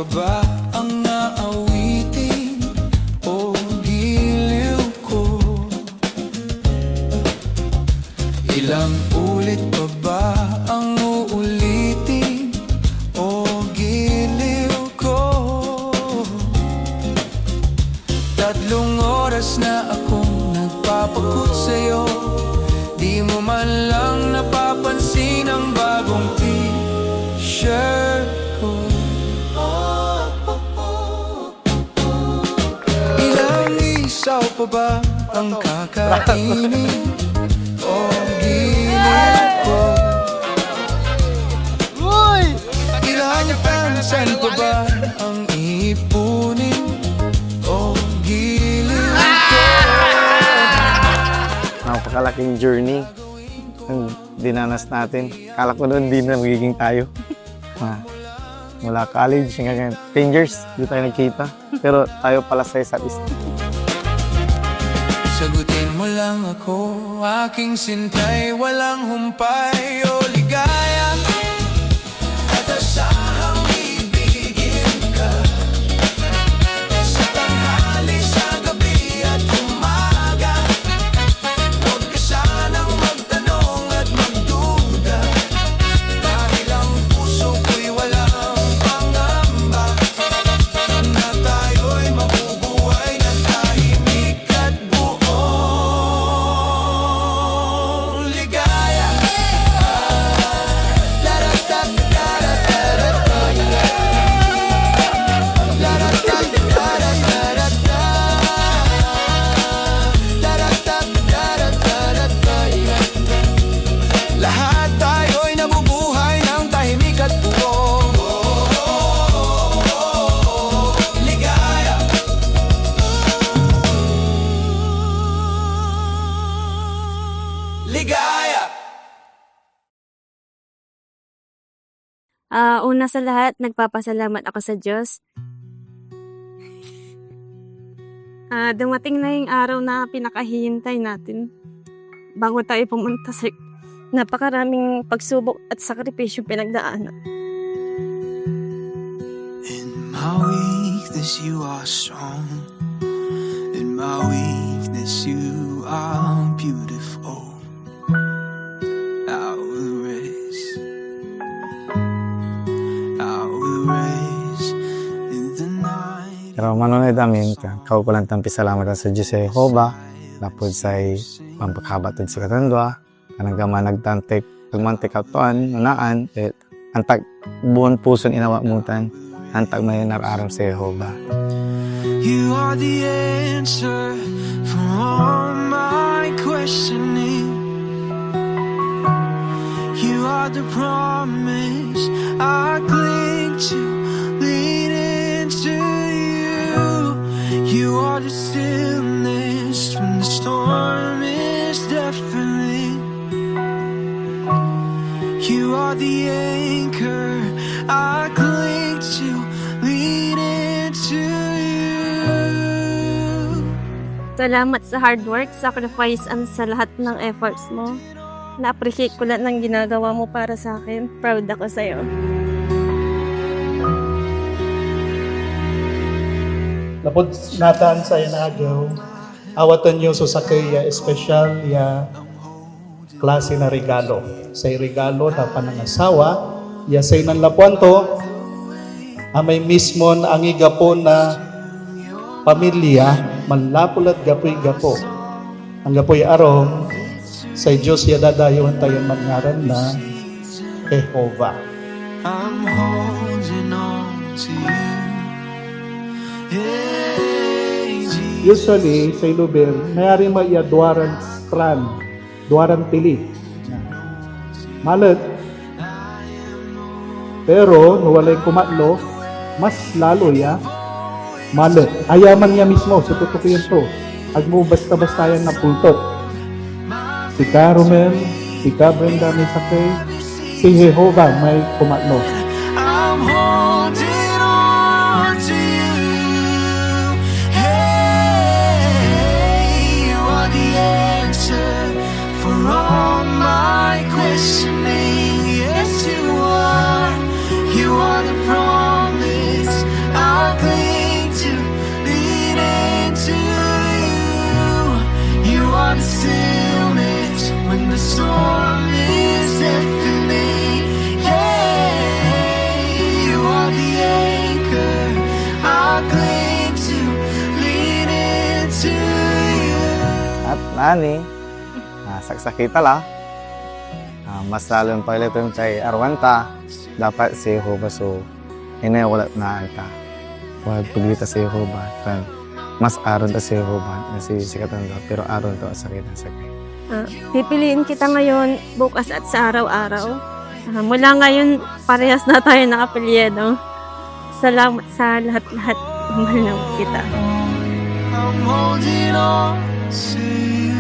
pa ba ang aawitin o giliw ko? Ilang ulit pa ba ang uulitin o giliw ko? 3 oras na akong nagpapakut sa'yo, di mo man lang napapansin ang bagong t-shirt ko. Ilang isaw pa ba ang kakainin o gilid ko? Ilang pansan pa ba ang ipunin o gilid ko? Napakalaking journey ang dinanas natin. Kala ko noon hindi na magiging tayo. Mula college hanggang 10 years, hindi tayo nagkita. Pero tayo pala sa isa't isa. Sagutin mo lang ako, aking sintay, walang humpay o ligaya. At asahang ibigin ka sa tanghali, sa gabi at umaga. Huwag ka sanang magtanong at magduda, dahil ang puso ko'y walang pangamba na tayo'y mabubuhay na tahimik at buong ligaya. Lahat tayo'y nabubuhay ng tahimik at buong ligaya. Ligaya. Una sa lahat, nagpapasalamat ako sa Diyos. Dumating na yung araw na pinakahihintay natin bago tayo pumunta sa napakaraming pagsubok at sakripisyo pinagdaanan. In my weakness you are strong. In my weakness you are beautiful. I will raise in the night. Pero manonood namin, kau ko lang tampi salamat sa Diyos sa Jehovah. Lapod sa pampakabatod sa katandwa. Kanang gama nagtantik, pagmantik atoan, nanaan, antag buon puson inawa mutan, antag may nararam sa Jehovah. You are the answer for all my questioning. You are the promise I cling to, lean into you. You are the stillness when the storm is deafening. You are the anchor I cling to, lean into you. Salamat sa hard work, sacrifice, and sa lahat ng efforts mo. Na-appreciate ko lahat ng ginagawa mo para sa akin. Proud ako sa'yo. Lapod nataan sa yanagaw, awatan nyo so sa kaya espesyal ya klase na regalo. Say regalo na panangasawa, ya say nanlapuan to, may mismon ang igapon na pamilya, manlapulat gapoy-gapo. Ang gapoy arong, sa Diyos ya dadayon tayo mangaran na Jehovah. I'm holding on to you. Hey, Jesus. Usually, sa Ilubir, mayari maya duwaran strand, duwaran tili. Malat. Pero, nawalay kumatlo, mas lalo ya, malat. Ayaman niya mismo, sa tutukin to. Agmo basta-basta yan na pultot. Si Carmen, si Brenda may sakay, si Jehovah may kumatlo. I'm holding on to you. Hey, you are the answer for all my questioning. Yes, you are. You are the promise nani, saksakita la. Mas lalong pagalitin kay Arwanta, dapat si Jehovah so inawalat na anta. Huwag paglita si Jehovah, kan mas aron ta si Jehovah na si Katandwa, pero aron to sakit na sakit. Pipiliin kita ngayon, bukas at sa araw-araw. Mula ngayon, parehas na tayo nakapilyedo. Salamat sa lahat-lahat. Mahal na kita. I'm holding on to you.